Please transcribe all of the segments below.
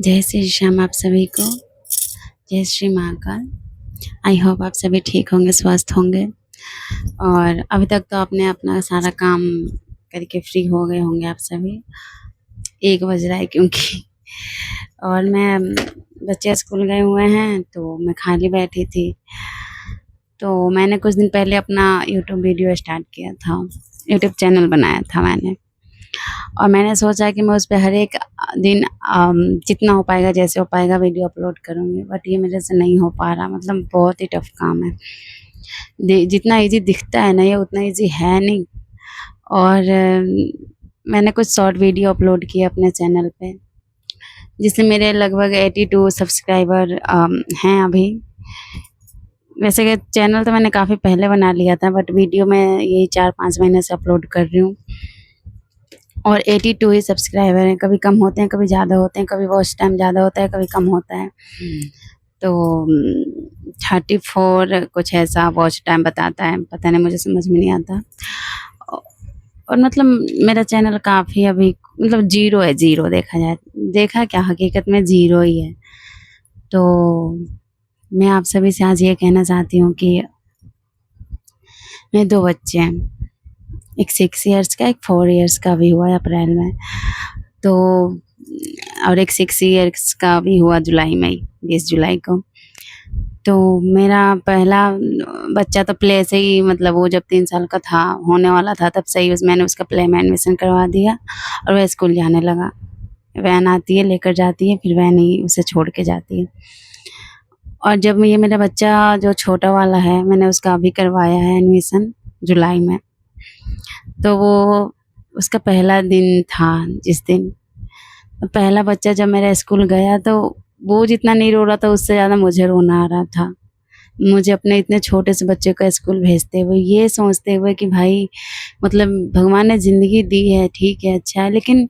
जय श्री श्याम आप सभी को। जय श्री महाकाल। आई होप आप सभी ठीक होंगे, स्वस्थ होंगे। और अभी तक तो आपने अपना सारा काम करके फ्री हो गए होंगे आप सभी। 1 बज रहा है क्योंकि और मैं बच्चे स्कूल गए हुए हैं तो मैं खाली बैठी थी। तो मैंने कुछ दिन पहले अपना यूट्यूब वीडियो स्टार्ट किया था, यूट्यूब चैनल बनाया था मैंने। और मैंने सोचा कि मैं उस पे हर एक दिन जितना हो पाएगा, जैसे हो पाएगा वीडियो अपलोड करूँगी। बट ये मेरे से नहीं हो पा रहा, मतलब बहुत ही टफ काम है। जितना इजी दिखता है ना, ये उतना इजी है नहीं। और मैंने कुछ शॉर्ट वीडियो अपलोड किए अपने चैनल पे, जिससे मेरे लगभग 82 सब्सक्राइबर हैं अभी। वैसे कि चैनल तो मैंने काफ़ी पहले बना लिया था, बट वीडियो मैं यही 4-5 महीने से अपलोड कर रही हूँ। और 82 ही सब्सक्राइबर हैं। कभी कम होते हैं, कभी ज़्यादा होते हैं, कभी वॉच टाइम ज़्यादा होता है, कभी कम होता है। तो 34 कुछ ऐसा वॉच टाइम बताता है, पता नहीं, मुझे समझ में नहीं आता। और मतलब मेरा चैनल काफ़ी अभी मतलब ज़ीरो है, ज़ीरो देखा जाए, देखा क्या हकीकत में ज़ीरो ही है। तो मैं आप सभी से आज ये कहना चाहती हूँ कि मेरे 2 बच्चे हैं, एक 6 इयर्स का, एक 4 इयर्स का भी हुआ है अप्रैल में। तो और एक 6 इयर्स का भी हुआ जुलाई में, 20 जुलाई को। तो मेरा पहला बच्चा तो प्ले से ही, मतलब वो जब 3 साल का था, होने वाला था, तब से ही मैंने उसका प्ले में एडमिशन करवा दिया और वह स्कूल जाने लगा। वैन आती है, लेकर जाती है, फिर वैन ही उसे छोड़ के जाती है। और जब ये मेरा बच्चा जो छोटा वाला है, मैंने उसका अभी करवाया है एडमिशन जुलाई में। तो वो उसका पहला दिन था, जिस दिन पहला बच्चा जब मेरा स्कूल गया, तो वो जितना नहीं रो रहा था, उससे ज़्यादा मुझे रोना आ रहा था। मुझे अपने इतने छोटे से बच्चे को स्कूल भेजते हुए, ये सोचते हुए कि भाई मतलब भगवान ने ज़िंदगी दी है, ठीक है, अच्छा है, लेकिन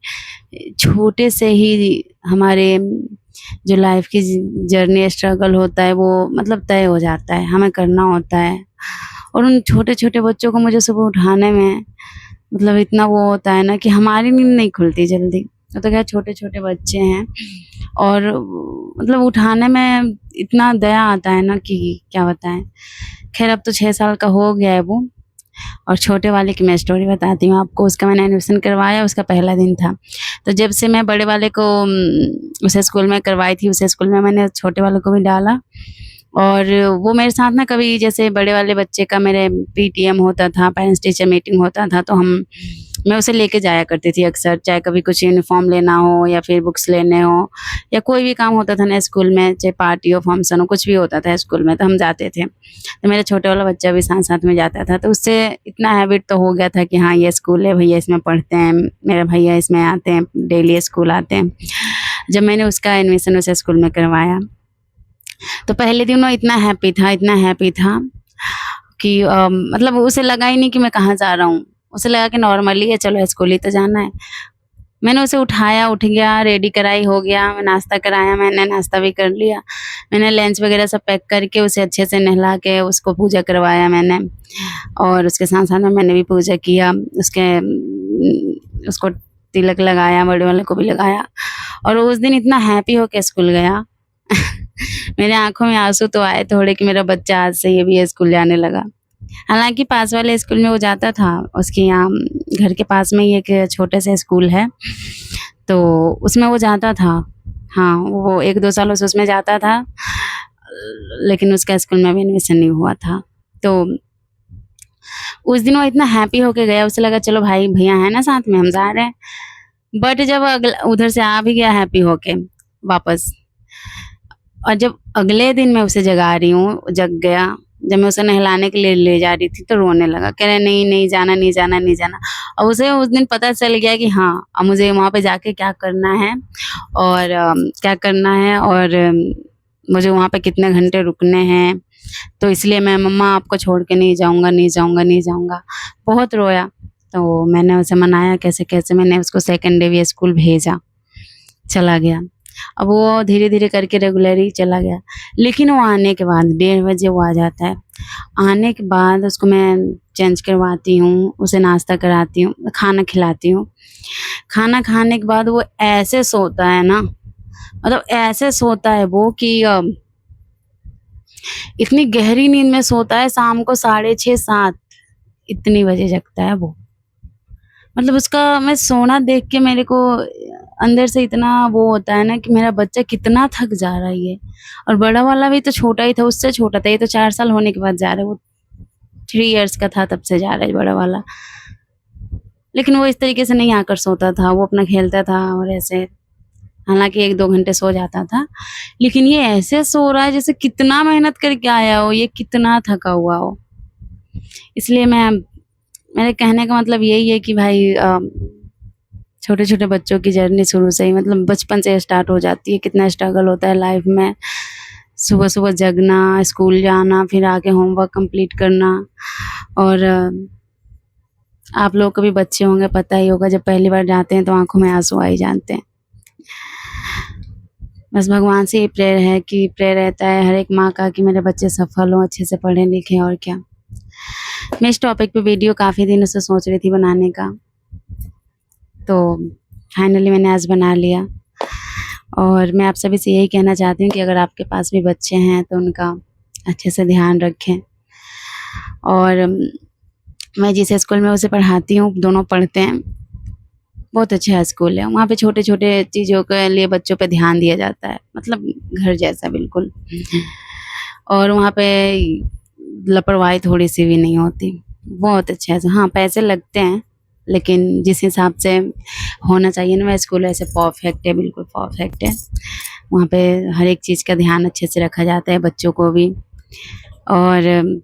छोटे से ही हमारे जो लाइफ की जर्नी स्ट्रगल होता है, वो मतलब तय हो जाता है, हमें करना होता है। और उन छोटे-छोटे बच्चों को मुझे सुबह उठाने में मतलब इतना वो होता है ना कि हमारी नींद नहीं खुलती जल्दी। तो क्या छोटे-छोटे बच्चे हैं और मतलब उठाने में इतना दया आता है ना कि क्या बताएँ। ख़ैर अब तो 6 साल का हो गया है वो। और छोटे वाले की मैं स्टोरी बताती हूँ आपको। उसका मैंने एडमिशन करवाया, उसका पहला दिन था। तो जब से मैं बड़े वाले को उस स्कूल में करवाई थी, उस स्कूल में मैंने छोटे वाले को भी डाला। और वो मेरे साथ ना, कभी जैसे बड़े वाले बच्चे का मेरे पीटीएम होता था, पेरेंट्स टीचर मीटिंग होता था, तो मैं उसे लेके जाया करती थी अक्सर। चाहे कभी कुछ यूनिफ़ॉर्म लेना हो या फिर बुक्स लेने हो या कोई भी काम होता था ना स्कूल में, चाहे पार्टी हो, फंक्शन हो, कुछ भी होता था स्कूल में, तो हम जाते थे। तो मेरा छोटा वाला बच्चा भी साथ-साथ में जाता था। तो उससे इतना हैबिट तो हो गया था कि हाँ, ये स्कूल है, भैया इसमें पढ़ते हैं, मेरे भैया इसमें आते हैं, डेली स्कूल आते हैं। जब मैंने उसका एडमिशन उस स्कूल में करवाया, तो पहले दिन वो इतना हैप्पी था कि मतलब उसे लगा ही नहीं कि मैं कहाँ जा रहा हूँ। उसे लगा कि नॉर्मली है, चलो स्कूल ही तो जाना है। मैंने उसे उठाया, उठ गया, रेडी कराई, हो गया, मैं नाश्ता कराया, मैंने नाश्ता भी कर लिया। मैंने लंच वगैरह सब पैक करके उसे अच्छे से नहला के उसको पूजा करवाया मैंने। और उसके साथ-साथ में मैंने भी पूजा किया। उसको तिलक लगाया, बड़े वाले को भी लगाया। और उस दिन इतना हैप्पी होके स्कूल गया। मेरे आँखों में आँसू तो आए थोड़े कि मेरा बच्चा आज से ये भी स्कूल जाने लगा। हालाँकि पास वाले स्कूल में वो जाता था, उसके यहाँ घर के पास में ही एक छोटा सा स्कूल है, तो उसमें वो जाता था। हाँ, वो 1-2 सालों से उसमें जाता था, लेकिन उसका स्कूल में अभी एडमिशन नहीं हुआ था। तो उस दिन वो इतना हैप्पी होके गया, उसे लगा चलो भाई भैया हैं ना साथ में, हम जा रहे हैं। बट जब उधर से आ भी गया हैप्पी होके वापस, और जब अगले दिन मैं उसे जगा रही हूँ, जग गया। जब मैं उसे नहलाने के लिए ले जा रही थी, तो रोने लगा, कह रहा नहीं, नहीं जाना, नहीं जाना, नहीं जाना। और उसे उस दिन पता चल गया कि हाँ, अब मुझे वहाँ पे जाके क्या करना है और क्या करना है और मुझे वहाँ पे कितने घंटे रुकने हैं। तो इसलिए मैं, मम्मा आपको छोड़ के नहीं जाऊँगा, नहीं जाऊँगा, नहीं जाऊँगा। बहुत रोया, तो मैंने उसे मनाया कैसे-कैसे, मैंने उसको सेकंड डे भी स्कूल भेजा, चला गया। अब वो धीरे-धीरे करके रेगुलर ही चला गया। लेकिन वो आने के बाद 1:30 बजे वो आ जाता है। आने के बाद उसको मैं चेंज करवाती हूँ, उसे नाश्ता कराती हूँ, खाना खिलाती हूँ। खाना खाने के बाद वो ऐसे सोता है ना, मतलब ऐसे सोता है वो कि इतनी गहरी नींद में सोता है, शाम को 6:30-7 इतनी बजे जगता है वो। मतलब उसका मैं सोना देख के मेरे को अंदर से इतना वो होता है ना कि मेरा बच्चा कितना थक जा रहा है ये। और बड़ा वाला भी तो छोटा ही था, उससे छोटा था, ये तो 4 साल होने के बाद जा रहा है, वो 3 इयर्स का था तब से जा रहा है बड़ा वाला। लेकिन वो इस तरीके से नहीं आकर सोता था, वो अपना खेलता था और ऐसे, हालाँकि 1-2 घंटे सो जाता था। लेकिन ये ऐसे सो रहा है जैसे कितना मेहनत करके आया हो, ये कितना थका हुआ हो। इसलिए मेरे कहने का मतलब यही है कि भाई छोटे-छोटे बच्चों की जर्नी शुरू से ही मतलब बचपन से स्टार्ट हो जाती है। कितना स्ट्रगल होता है लाइफ में। सुबह-सुबह जगना, स्कूल जाना, फिर आके होमवर्क कंप्लीट करना। और आप लोग के भी बच्चे होंगे, पता ही होगा, जब पहली बार जाते हैं तो आँखों में आँसू आ ही जाते हैं। बस भगवान से ये प्रेयर रहता है हर एक माँ का कि मेरे बच्चे सफल हों, अच्छे से पढ़ें लिखें, और क्या। मैं इस टॉपिक पे वीडियो काफ़ी दिनों से सोच रही थी बनाने का, तो फाइनली मैंने आज बना लिया। और मैं आप सभी से यही कहना चाहती हूँ कि अगर आपके पास भी बच्चे हैं तो उनका अच्छे से ध्यान रखें। और मैं जिस स्कूल में उसे पढ़ाती हूँ, दोनों पढ़ते हैं, बहुत अच्छा स्कूल है। वहाँ पे छोटे-छोटे चीज़ों के लिए बच्चों पे ध्यान दिया जाता है, मतलब घर जैसा बिल्कुल। और वहाँ पे लापरवाही थोड़ी-सी भी नहीं होती, बहुत अच्छा है। हाँ, पैसे लगते हैं, लेकिन जिस हिसाब से होना चाहिए ना, वह स्कूल वैसे परफेक्ट है, बिल्कुल परफेक्ट है। वहाँ पे हर एक चीज़ का ध्यान अच्छे से रखा जाता है, बच्चों को भी। और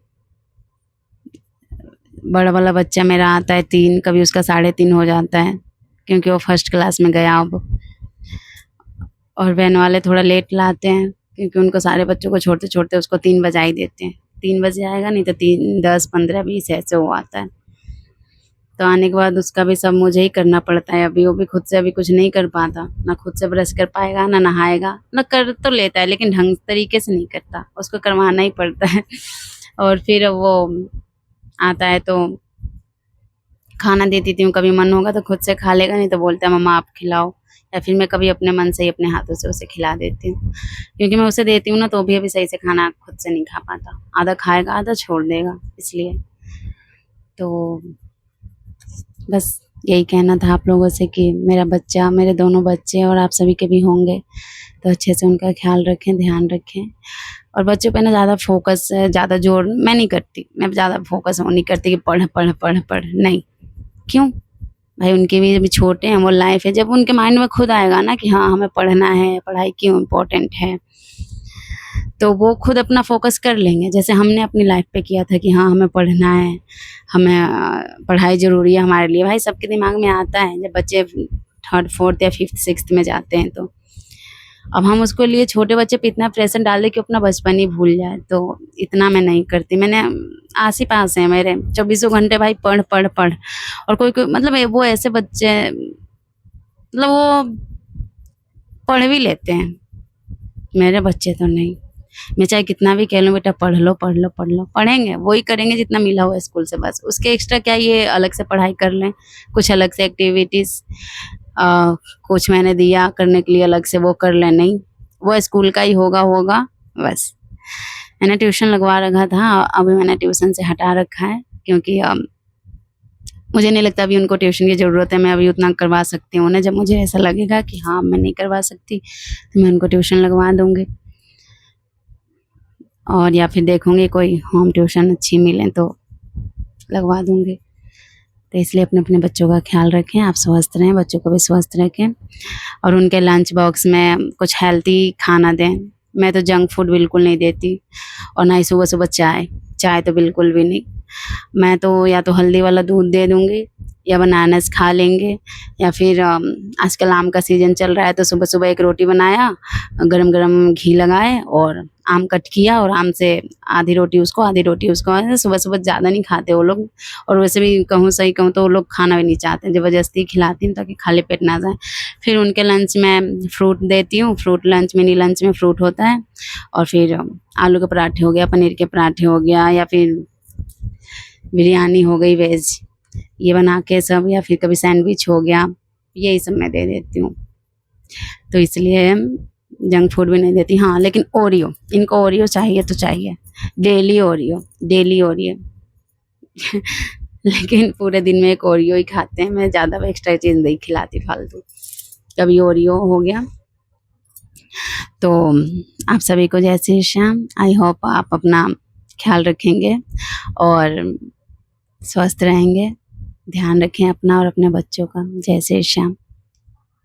बड़ा वाला बच्चा मेरा आता है 3, कभी उसका 3:30 हो जाता है, क्योंकि वो फर्स्ट क्लास में गया अब। और वैन वाले थोड़ा लेट लाते हैं, क्योंकि उनको सारे बच्चों को छोड़ते-छोड़ते उसको 3 बजा ही देते हैं। 3 बजे आएगा, नहीं तो 3, 10, 15, 20 ऐसे वो आता है। तो आने के बाद उसका भी सब मुझे ही करना पड़ता है। अभी वो भी खुद से अभी कुछ नहीं कर पाता, ना खुद से ब्रश कर पाएगा, ना नहाएगा, ना कर तो लेता है लेकिन ढंग तरीके से नहीं करता, उसको करवाना ही पड़ता है। और फिर वो आता है तो खाना दे देती हूँ, कभी मन होगा तो खुद से खा लेगा, नहीं तो बोलता है मम्मा आप खिलाओ, या फिर मैं कभी अपने मन से ही अपने हाथों से उसे खिला देती हूँ। क्योंकि मैं उसे देती हूँ ना, तो भी अभी सही से खाना खुद से नहीं खा पाता, आधा खाएगा, आधा छोड़ देगा, इसलिए। तो बस यही कहना था आप लोगों से कि मेरा बच्चा, मेरे दोनों बच्चे और आप सभी के भी होंगे, तो अच्छे से उनका ख्याल रखें, ध्यान रखें। और बच्चों पे ना ज़्यादा फोकस, ज़्यादा जोर मैं नहीं करती, मैं ज़्यादा फोकस वो नहीं करती कि पढ़, पढ़, पढ़, पढ़, नहीं। क्यों? भाई उनके भी अभी छोटे हैं, वो लाइफ है, जब उनके माइंड में खुद आएगा ना कि हाँ, हमें पढ़ना है, पढ़ाई क्यों इम्पोर्टेंट है, तो वो खुद अपना फ़ोकस कर लेंगे। जैसे हमने अपनी लाइफ पे किया था कि हाँ, हमें पढ़ना है, हमें पढ़ाई ज़रूरी है हमारे लिए। भाई सबके दिमाग में आता है जब बच्चे 3rd, 4th या 5th, 6th में जाते हैं तो। अब हम उसके लिए छोटे बच्चे पे इतना प्रेशर डाल दें कि अपना बचपन ही भूल जाए, तो इतना मैं नहीं करती। मैंने आस ही पास है मेरे, चौबीसों घंटे भाई पढ़, पढ़, पढ़। और कोई-कोई मतलब वो ऐसे बच्चे, मतलब वो पढ़ भी लेते हैं, मेरे बच्चे तो नहीं। मैं चाहे कितना भी कह लूँ बेटा पढ़ लो, पढ़ लो, पढ़ लो, पढ़ेंगे, वही करेंगे जितना मिला हुआ है स्कूल से बस। उसके एक्स्ट्रा क्या ये अलग से पढ़ाई कर लें, कुछ अलग से एक्टिविटीज़ कुछ मैंने दिया करने के लिए अलग से वो कर लें, नहीं, वो स्कूल का ही होगा बस। मैंने ट्यूशन लगवा रखा था, अभी मैंने ट्यूशन से हटा रखा है, क्योंकि मुझे नहीं लगता अभी उनको ट्यूशन की ज़रूरत है। मैं अभी उतना करवा सकती हूँ उन्हें, जब मुझे ऐसा लगेगा कि हाँ, मैं नहीं करवा सकती, तो मैं उनको ट्यूशन लगवा दूँगी। और या फिर देखूँगी कोई होम ट्यूशन अच्छी मिले तो लगवा दूँगी। तो इसलिए अपने-अपने बच्चों का ख़्याल रखें, आप स्वस्थ रहें, बच्चों को भी स्वस्थ रखें, और उनके लंच बॉक्स में कुछ हेल्दी खाना दें। मैं तो जंक फूड बिल्कुल नहीं देती, और ना ही सुबह-सुबह चाय, चाय तो बिल्कुल भी नहीं। मैं तो या तो हल्दी वाला दूध दे दूँगी, या बनानास खा लेंगे, या फिर आजकल आम का सीज़न चल रहा है तो सुबह-सुबह एक रोटी बनाया, गरम-गरम घी लगाए और आम कट किया, और आम से आधी रोटी उसको, आधी रोटी उसको। सुबह-सुबह ज़्यादा नहीं खाते वो लोग, और वैसे भी सही कहूँ तो वो लोग खाना भी नहीं चाहते, ज़बरदस्ती खिलाती हूँ ताकि खाली पेट ना जाएँ। फिर उनके लंच में फ्रूट देती हूँ, फ्रूट लंच, मिनी लंच में फ्रूट होता है, और फिर आलू के पराठे हो गया, पनीर के पराठे हो गया, या फिर बिरयानी हो गई वेज, ये बना के सब, या फिर कभी सैंडविच हो गया, यही सब मैं दे देती हूँ। तो इसलिए जंक फूड भी नहीं देती। हाँ, लेकिन ओरियो, इनको ओरियो चाहिए तो चाहिए, डेली ओरियो, डेली ओरियो। लेकिन पूरे दिन में एक ओरियो ही खाते हैं, मैं ज़्यादा एक्स्ट्रा चीज़ नहीं खिलाती फालतू। कभी ओरियो हो गया। तो आप सभी को जय श्री श्याम। आई होप आप अपना ख्याल रखेंगे और स्वस्थ रहेंगे। ध्यान रखें अपना और अपने बच्चों का। जय श्री श्याम।